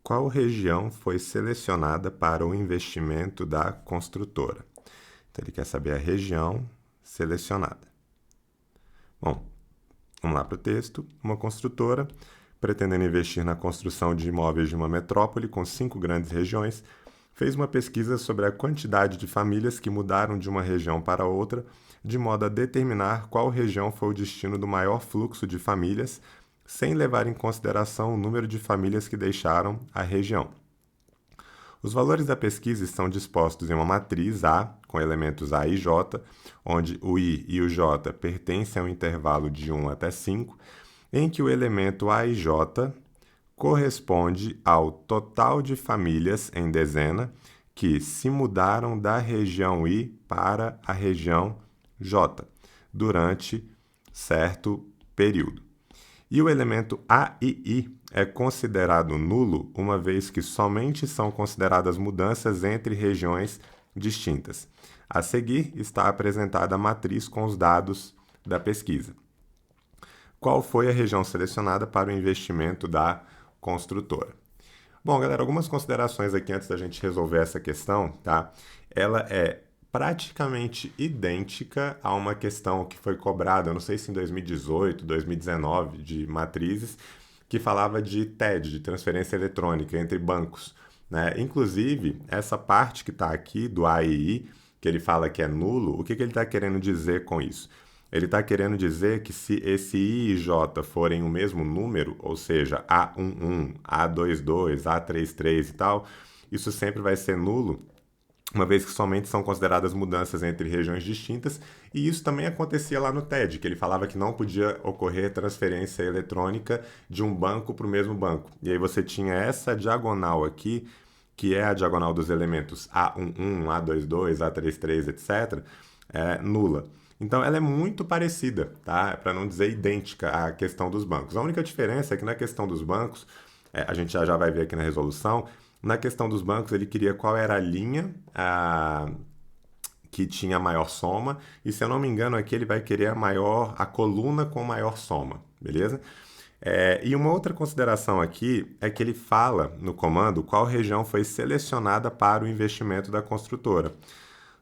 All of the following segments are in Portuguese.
Qual região foi selecionada para o investimento da construtora? Então, ele quer saber a região selecionada. Bom, vamos lá para o texto. Uma construtora, pretendendo investir na construção de imóveis de uma metrópole com 5 grandes regiões, fez uma pesquisa sobre a quantidade de famílias que mudaram de uma região para outra, de modo a determinar qual região foi o destino do maior fluxo de famílias, sem levar em consideração o número de famílias que deixaram a região. Os valores da pesquisa estão dispostos em uma matriz A, com elementos A e J, onde o I e o J pertencem ao intervalo de 1 até 5, em que o elemento A e J corresponde ao total de famílias em dezena que se mudaram da região I para a região J durante certo período. E o elemento A e I é considerado nulo, uma vez que somente são consideradas mudanças entre regiões distintas. A seguir está apresentada a matriz com os dados da pesquisa. Qual foi a região selecionada para o investimento da construtora? Bom, galera, algumas considerações aqui antes da gente resolver essa questão, tá? Ela é praticamente idêntica a uma questão que foi cobrada, eu não sei se em 2018, 2019, de matrizes, que falava de TED, de transferência eletrônica entre bancos, né? Inclusive, essa parte que está aqui do A e I, que ele fala que é nulo, o que ele está querendo dizer com isso? Ele está querendo dizer que se esse I e J forem o mesmo número, ou seja, A11, A22, A33 e tal, isso sempre vai ser nulo, uma vez que somente são consideradas mudanças entre regiões distintas, e isso também acontecia lá no TED, que ele falava que não podia ocorrer transferência eletrônica de um banco para o mesmo banco. E aí você tinha essa diagonal aqui, que é a diagonal dos elementos A11, A22, A33, etc., nula. Então, ela é muito parecida, tá? Para não dizer idêntica à questão dos bancos. A única diferença é que na questão dos bancos, a gente já vai ver aqui na resolução, na questão dos bancos ele queria qual era a linha que tinha maior soma, e se eu não me engano aqui ele vai querer a coluna com maior soma, beleza? E uma outra consideração aqui é que ele fala no comando qual região foi selecionada para o investimento da construtora.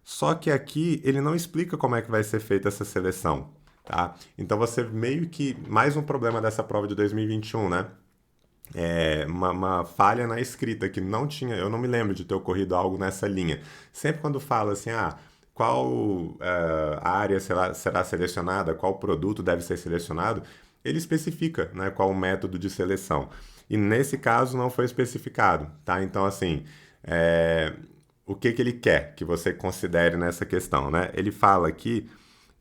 Só que aqui ele não explica como é que vai ser feita essa seleção, tá? Então você meio que mais um problema dessa prova de 2021, né? Uma falha na escrita que não tinha, eu não me lembro de ter ocorrido algo nessa linha. Sempre quando fala assim, qual área será selecionada, qual produto deve ser selecionado, ele especifica, né, qual o método de seleção. E nesse caso não foi especificado, tá? Então, assim, o que ele quer que você considere nessa questão, né? Ele fala aqui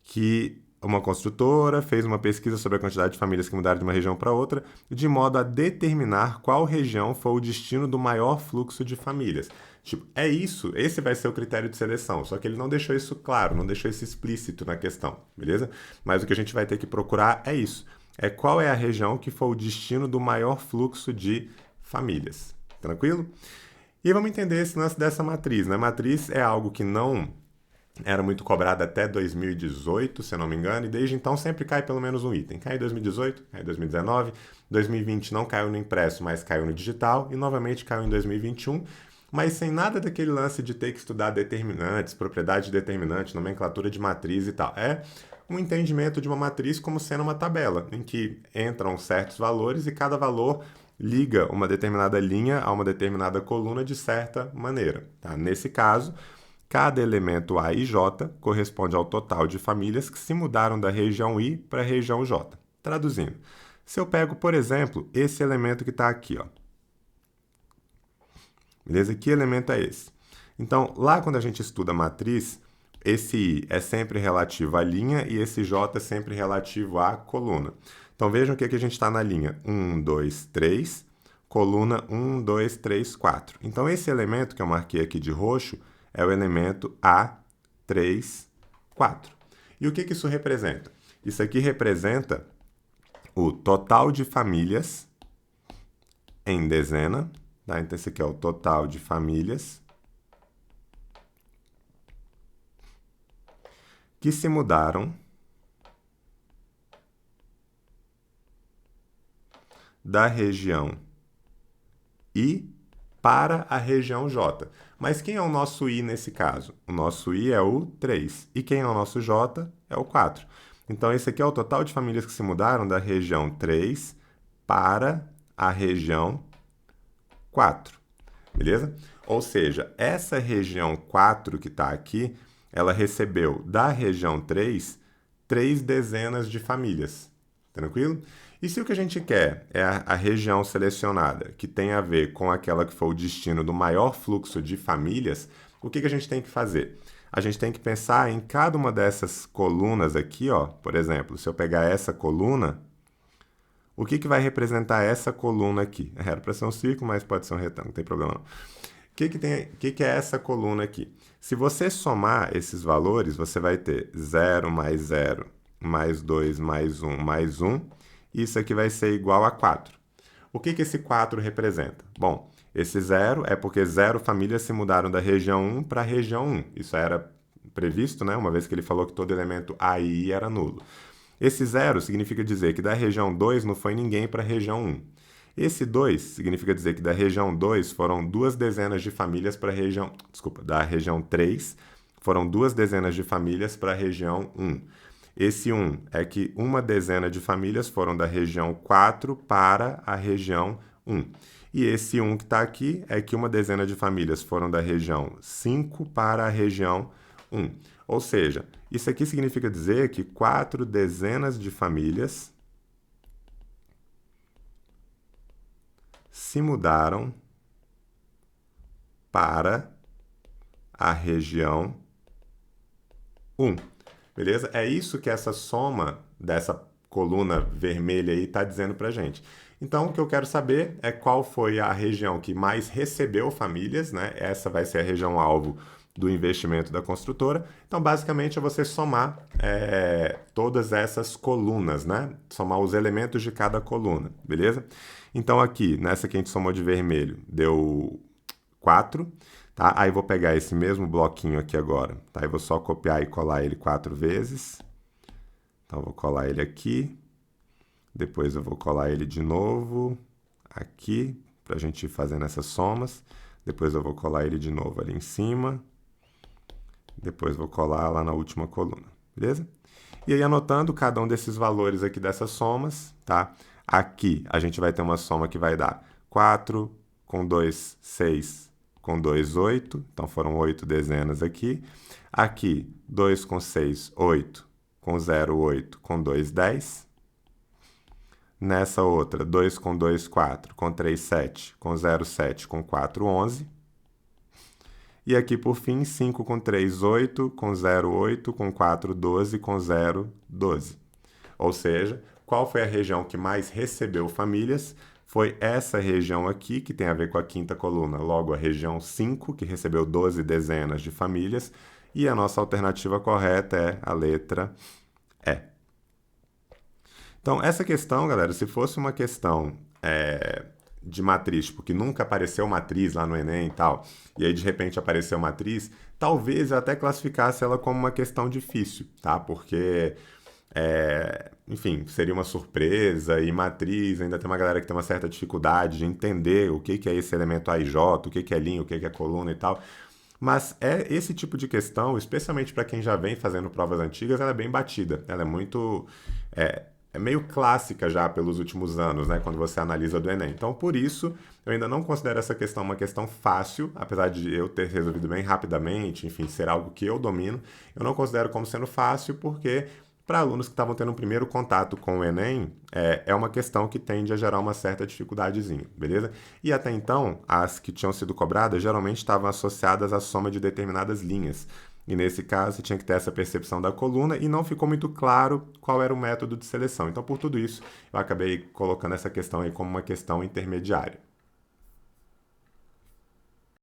que uma construtora fez uma pesquisa sobre a quantidade de famílias que mudaram de uma região para outra, de modo a determinar qual região foi o destino do maior fluxo de famílias. Tipo, é isso, esse vai ser o critério de seleção, só que ele não deixou isso claro, não deixou isso explícito na questão, beleza? Mas o que a gente vai ter que procurar é isso, é qual é a região que foi o destino do maior fluxo de famílias, tranquilo? E vamos entender esse lance dessa matriz, né? Matriz é algo que não era muito cobrada até 2018, se eu não me engano, e desde então sempre cai pelo menos um item. Cai em 2018, cai em 2019, 2020 não caiu no impresso, mas caiu no digital, e novamente caiu em 2021, mas sem nada daquele lance de ter que estudar determinantes, propriedade determinante, nomenclatura de matriz e tal. É um entendimento de uma matriz como sendo uma tabela, em que entram certos valores e cada valor liga uma determinada linha a uma determinada coluna de certa maneira. Tá? Nesse caso, cada elemento A e J corresponde ao total de famílias que se mudaram da região I para a região J. Traduzindo, se eu pego, por exemplo, esse elemento que está aqui, ó. Beleza? Que elemento é esse? Então, lá quando a gente estuda a matriz, esse I é sempre relativo à linha e esse J é sempre relativo à coluna. Então, vejam que aqui a gente está na linha 1, 2, 3, coluna 1, 2, 3, 4. Então, esse elemento que eu marquei aqui de roxo é o elemento A3, 4. E o que isso representa? Isso aqui representa o total de famílias em dezena, tá? Então, esse aqui é o total de famílias que se mudaram da região I para a região J. Mas quem é o nosso I nesse caso? O nosso I é o 3. E quem é o nosso J? É o 4. Então, esse aqui é o total de famílias que se mudaram da região 3 para a região 4. Beleza? Ou seja, essa região 4 que está aqui, ela recebeu da região 3, 3 dezenas de famílias. Tranquilo? E se o que a gente quer é a região selecionada, que tem a ver com aquela que foi o destino do maior fluxo de famílias, o que a gente tem que fazer? A gente tem que pensar em cada uma dessas colunas aqui, ó. Por exemplo, se eu pegar essa coluna, o que vai representar essa coluna aqui? Era para ser um círculo, mas pode ser um retângulo, não tem problema não. O que é essa coluna aqui? Se você somar esses valores, você vai ter 0 mais 2 mais 1 mais 1. Isso aqui vai ser igual a 4. O que esse 4 representa? Bom, esse 0 é porque 0 famílias se mudaram da região 1 para a região 1. Isso era previsto, né? Uma vez que ele falou que todo elemento A e I era nulo. Esse 0 significa dizer que da região 2 não foi ninguém para a região 1. Esse 2 significa dizer que da região 2 foram 2 dezenas de famílias para a região... Desculpa, da região 3 foram 2 dezenas de famílias para a região 1. Esse 1 é que 1 dezena de famílias foram da região 4 para a região 1. E esse 1 que está aqui é que 1 dezena de famílias foram da região 5 para a região 1. Ou seja, isso aqui significa dizer que 4 dezenas de famílias se mudaram para a região 1. Beleza? É isso que essa soma dessa coluna vermelha aí está dizendo para a gente. Então, o que eu quero saber é qual foi a região que mais recebeu famílias, né? Essa vai ser a região alvo do investimento da construtora. Então, basicamente, é você somar todas essas colunas, né? Somar os elementos de cada coluna, beleza? Então, aqui, nessa que a gente somou de vermelho, deu 4. Tá? Aí vou pegar esse mesmo bloquinho aqui agora, tá? Eu vou só copiar e colar ele 4 vezes. Então, eu vou colar ele aqui. Depois eu vou colar ele de novo aqui, para a gente ir fazendo essas somas. Depois eu vou colar ele de novo ali em cima. Depois vou colar lá na última coluna, beleza? E aí, anotando cada um desses valores aqui dessas somas, tá? Aqui a gente vai ter uma soma que vai dar 4 com 2, 6, com 2, 8. Então, foram 8 dezenas aqui. Aqui, 2 com 6, 8. Com 0, 8. Com 2, 10. Nessa outra, 2 com 2, 4. Com 3, 7. Com 0, 7. Com 4, 11. E aqui, por fim, 5 com 3, 8. Com 0, 8. Com 4, 12. Com 0, 12. Ou seja, qual foi a região que mais recebeu famílias? Foi essa região aqui, que tem a ver com a quinta coluna, logo a região 5, que recebeu 12 dezenas de famílias, e a nossa alternativa correta é a letra E. Então, essa questão, galera, se fosse uma questão de matriz, porque nunca apareceu matriz lá no Enem e tal, e aí de repente apareceu matriz, talvez eu até classificasse ela como uma questão difícil, tá? Porque... enfim, seria uma surpresa e matriz, ainda tem uma galera que tem uma certa dificuldade de entender o que é esse elemento AIJ, o que é linha, o que é coluna e tal. Mas esse tipo de questão, especialmente para quem já vem fazendo provas antigas, ela é bem batida. Ela é muito... é meio clássica já pelos últimos anos, né, quando você analisa do Enem. Então, por isso, eu ainda não considero essa questão uma questão fácil, apesar de eu ter resolvido bem rapidamente, enfim, ser algo que eu domino, eu não considero como sendo fácil porque... Para alunos que estavam tendo um primeiro contato com o Enem, é uma questão que tende a gerar uma certa dificuldadezinha, beleza? E até então, as que tinham sido cobradas geralmente estavam associadas à soma de determinadas linhas. E nesse caso, você tinha que ter essa percepção da coluna e não ficou muito claro qual era o método de seleção. Então, por tudo isso, eu acabei colocando essa questão aí como uma questão intermediária.